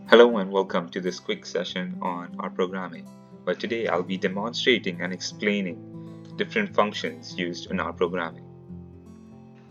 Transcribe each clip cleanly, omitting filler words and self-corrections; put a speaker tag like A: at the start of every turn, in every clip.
A: Hello and welcome to this quick session on R programming. Well, today I'll be demonstrating and explaining different functions used in R programming.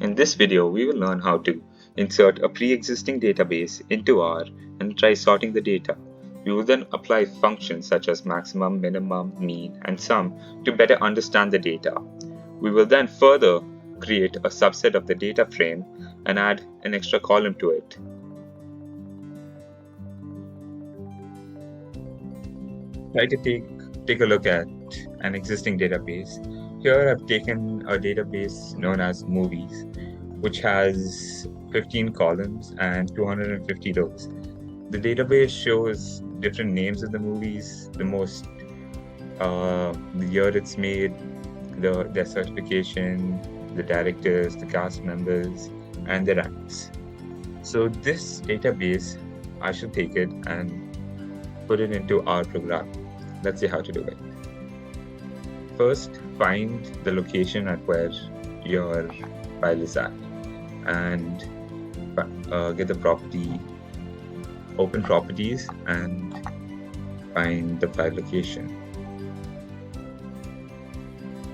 A: In this video, we will learn how to insert a pre-existing database into R and try sorting the data. We will then apply functions such as maximum, minimum, mean, and sum to better understand the data. We will then further create a subset of the data frame and add an extra column to it. Try to take a look at an existing database. Here I've taken a database known as movies, which has 15 columns and 250 rows. The database shows different names of the movies, the year it's made, their certification, the directors, the cast members, and their ranks. So this database, I should take it and put it into our program. Let's see how to do it. First, find the location at where your file is at and get the property, open properties, and find the file location.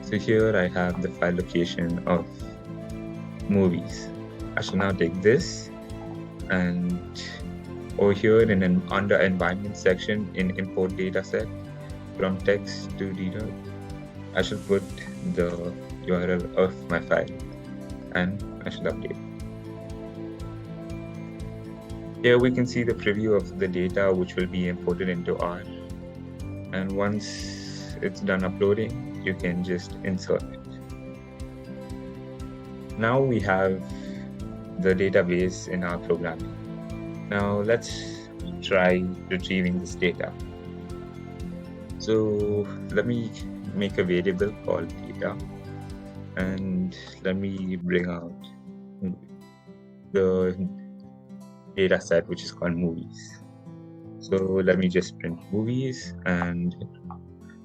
A: So here I have the file location of movies. I shall now take this and over here under environment section in import dataset, from text to reader, I should put the URL of my file and I should update. Here we can see the preview of the data which will be imported into R, and once it's done uploading, you can just insert it. Now we have the database in our programming. Now let's try retrieving this data. So let me make a variable called data and let me bring out the data set which is called movies. So let me just print movies, and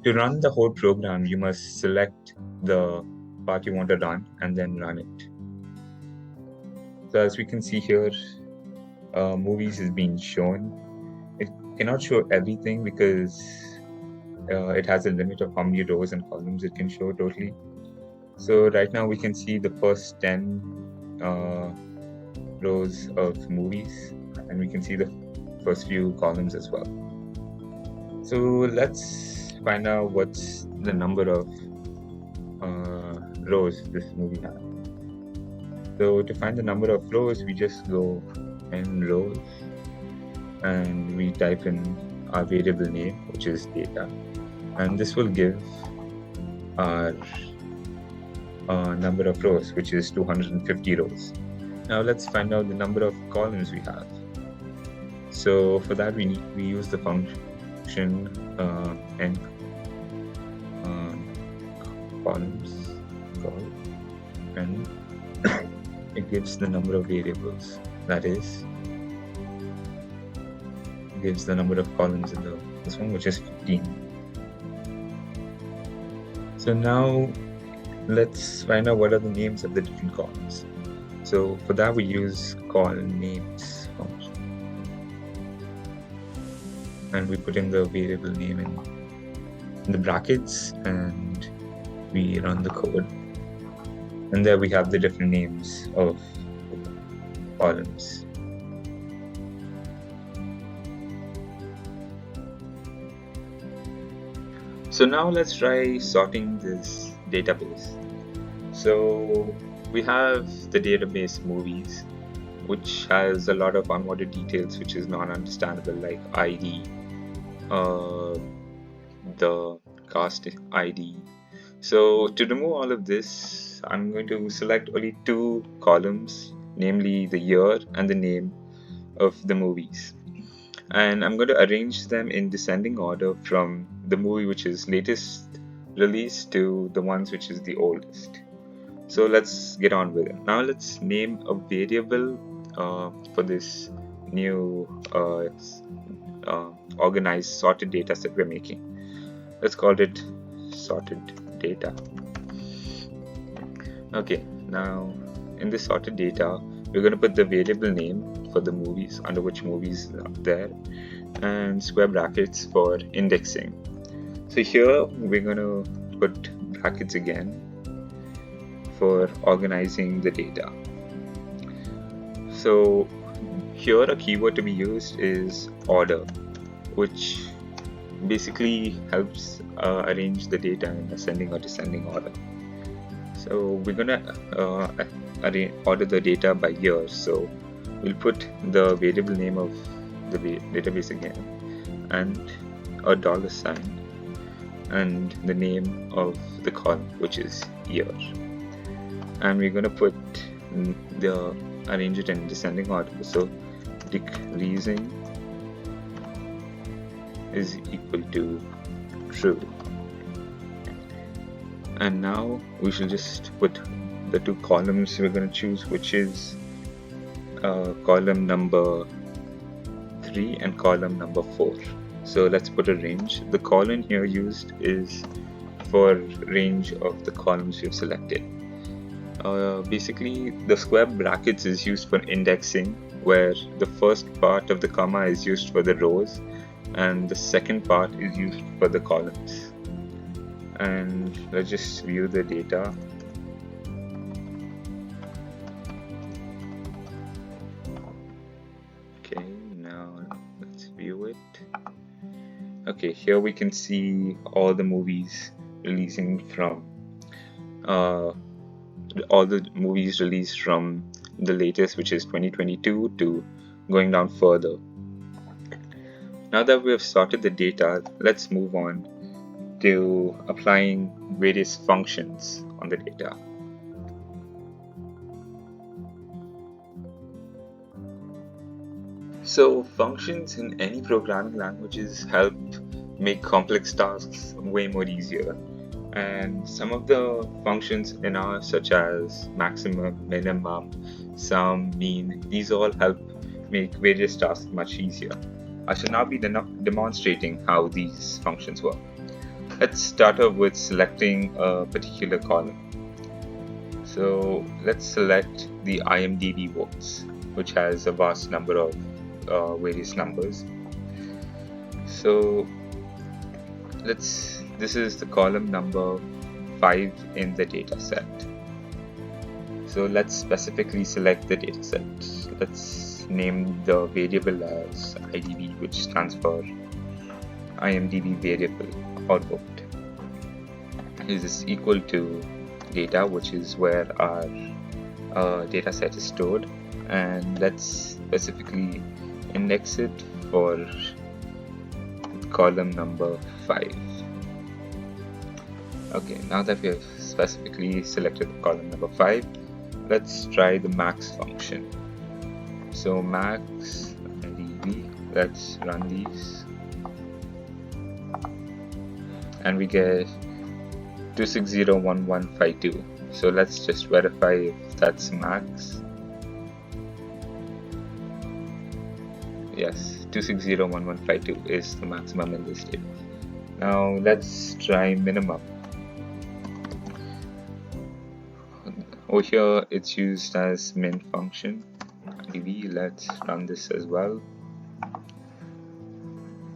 A: to run the whole program you must select the part you want to run and then run it. So as we can see here, movies is being shown. It cannot show everything because it has a limit of how many rows and columns it can show totally. So right now we can see the first 10 rows of movies, and we can see the first few columns as well. So let's find out what's the number of rows this movie has. So to find the number of rows, we just go in rows and we type in our variable name, which is data, and this will give our number of rows, which is 250 rows. Now let's find out the number of columns we have. So for that we use the function n columns called, and it gives the number of variables, that is, it gives the number of columns in this one, which is 15. So now let's find out what are the names of the different columns. So for that we use call names function, and we put in the variable name in the brackets and we run the code, and there we have the different names of columns. So now let's try sorting this database. So we have the database movies, which has a lot of unwanted details which is non-understandable, like ID, the cast ID. So to remove all of this, I'm going to select only two columns, namely the year and the name of the movies, and I'm going to arrange them in descending order from the movie which is latest release to the ones which is the oldest. So let's get on with it. Now let's name a variable for this new organized sorted data set we're making. Let's call it sorted data. Okay, now in this sorted data we're going to put the variable name for the movies, under which movies are there, and square brackets for indexing. So here we're going to put brackets again for organizing the data. So here a keyword to be used is order, which basically helps arrange the data in ascending or descending order. So we're gonna order the data by year. So we'll put the variable name of the database again, and a $sign, and the name of the column, which is year. And we're gonna put arrange it in descending order. So decreasing is equal to true. And now we shall just put the two columns we're going to choose, which is column number 3 and column number 4. So let's put a range. The column here used is for range of the columns we've selected. Basically, the square brackets is used for indexing, where the first part of the comma is used for the rows and the second part is used for the columns. And let's just view the data. Okay, now let's view it. Okay, here we can see all the movies releasing from all the movies released from the latest, which is 2022, to going down further. Now that we have sorted the data, let's move on to applying various functions on the data. So functions in any programming languages help make complex tasks way more easier. And some of the functions in R, such as maximum, minimum, sum, mean, these all help make various tasks much easier. I shall now be demonstrating how these functions work. Let's start off with selecting a particular column. So let's select the IMDb votes, which has a vast number of various numbers. So this is the column number 5 in the dataset. So let's specifically select the dataset. Let's name the variable as IDV, which stands for IMDb variable or vote. Is this equal to data, which is where our dataset is stored, and let's specifically index it for column number 5. Okay, now that we have specifically selected column number 5, let's try the max function. So max IDV, let's run these, and we get 2601152. So let's just verify if that's max. Yes, 2601152 is the maximum in this table. Now let's try minimum. Over here it's used as min function. IDV, let's run this as well.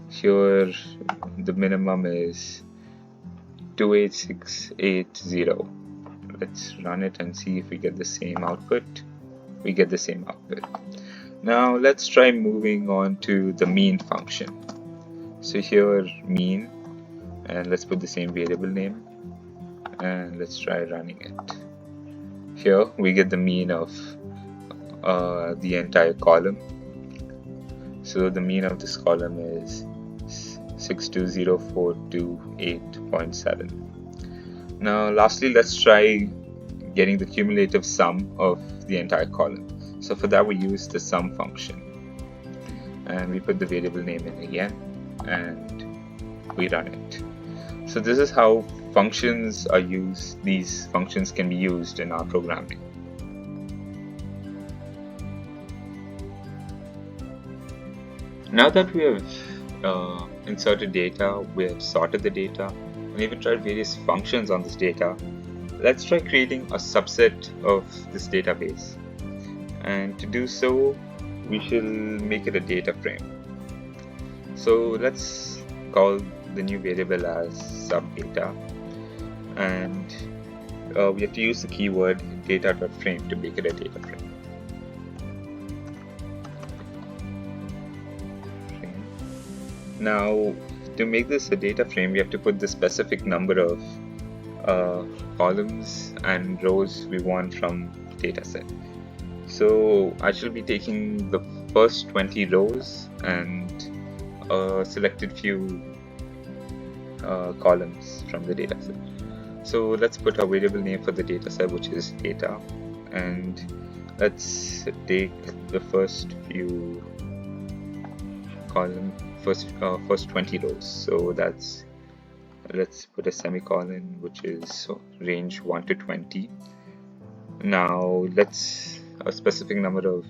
A: Here the minimum is 28680. Let's run it and see if we get the same output. We get the same output. Now let's try moving on to the mean function. So here mean, and let's put the same variable name, and let's try running it. Here we get the mean of the entire column. So the mean of this column is 620428.7. Now lastly, let's try getting the cumulative sum of the entire column. So for that we use the sum function, and we put the variable name in again, and we run it. So this is how functions are used. These functions can be used in our programming. Now that we have inserted data, we have sorted the data, and even tried various functions on this data, let's try creating a subset of this database. And to do so, we shall make it a data frame. So let's call the new variable as subdata, and we have to use the keyword data.frame to make it a data frame. Now, to make this a data frame, we have to put the specific number of columns and rows we want from the dataset. So I shall be taking the first 20 rows and selected few columns from the dataset. So let's put a variable name for the dataset, which is data, and let's take the first few first 20 rows. So that's, let's put a semicolon, which is range 1 to 20. Now let's a specific number of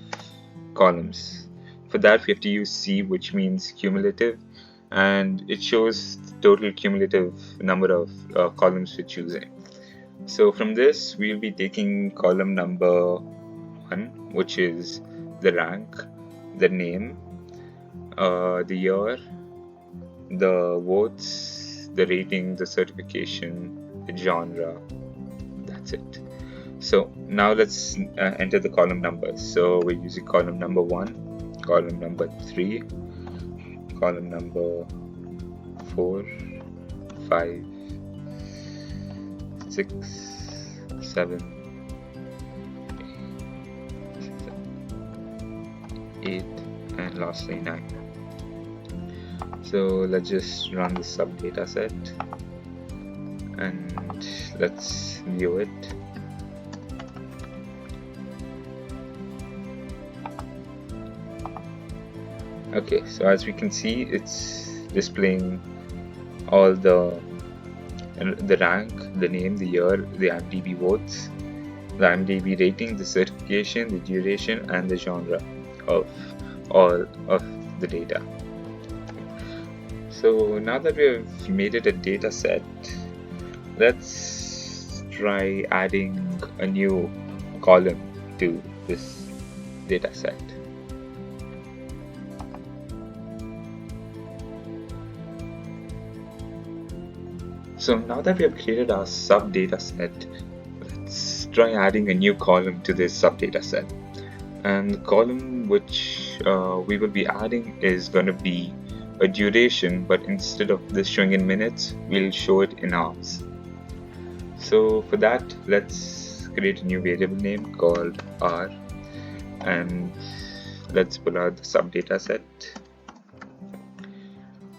A: columns. For that we have to use C, which means cumulative, and it shows the total cumulative number of columns we're choosing. So from this we'll be taking column number 1, which is the rank, the name, the year, the votes, the rating, the certification, the genre. That's it. So now let's enter the column numbers. So we're using column number 1, column number 3, column number 4, 5, 6, 7, 8, and lastly 9. So let's just run the sub data set and let's view it. Okay, so as we can see, it's displaying all the rank, the name, the year, the IMDb votes, the IMDb rating, the certification, the duration, and the genre of all of the data. So now that we have made it a data set, let's try adding a new column to this data set. So now that we have created our sub data set, let's try adding a new column to this sub data set. And the column which we will be adding is going to be a duration, but instead of this showing in minutes, we'll show it in hours. So for that, let's create a new variable name called R, and let's pull out the sub data set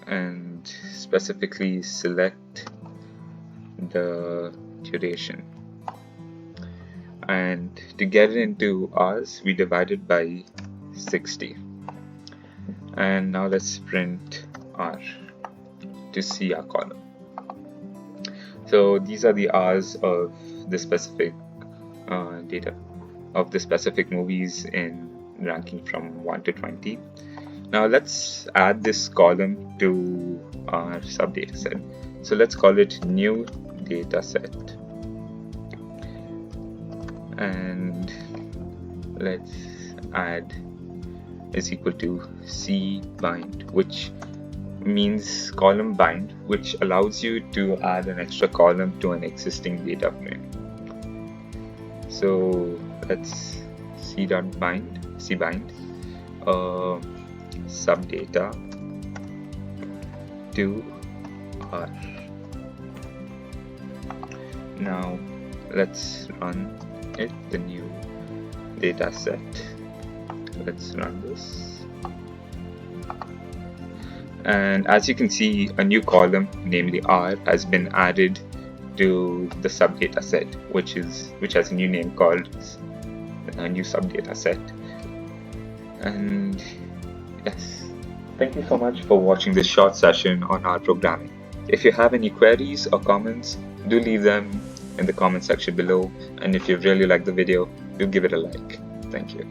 A: and specifically select the duration, and to get it into hours we divide it by 60. And now let's print R to see our column. So these are the hours of the specific data of the specific movies in ranking from 1 to 20. Now let's add this column to our sub data set. So let's call it new data set, and let's add is equal to C bind, which means column bind, which allows you to add an extra column to an existing data frame. So let's c.bind subdata to R. Now let's run it, the new data set. Let's run this, and as you can see, a new column, namely R, has been added to the sub data set, which has a new name called a new sub data set. And yes, thank you so much for watching this short session on R programming. If you have any queries or comments, do leave them in the comment section below, and if you really like the video, do give it a like. Thank you.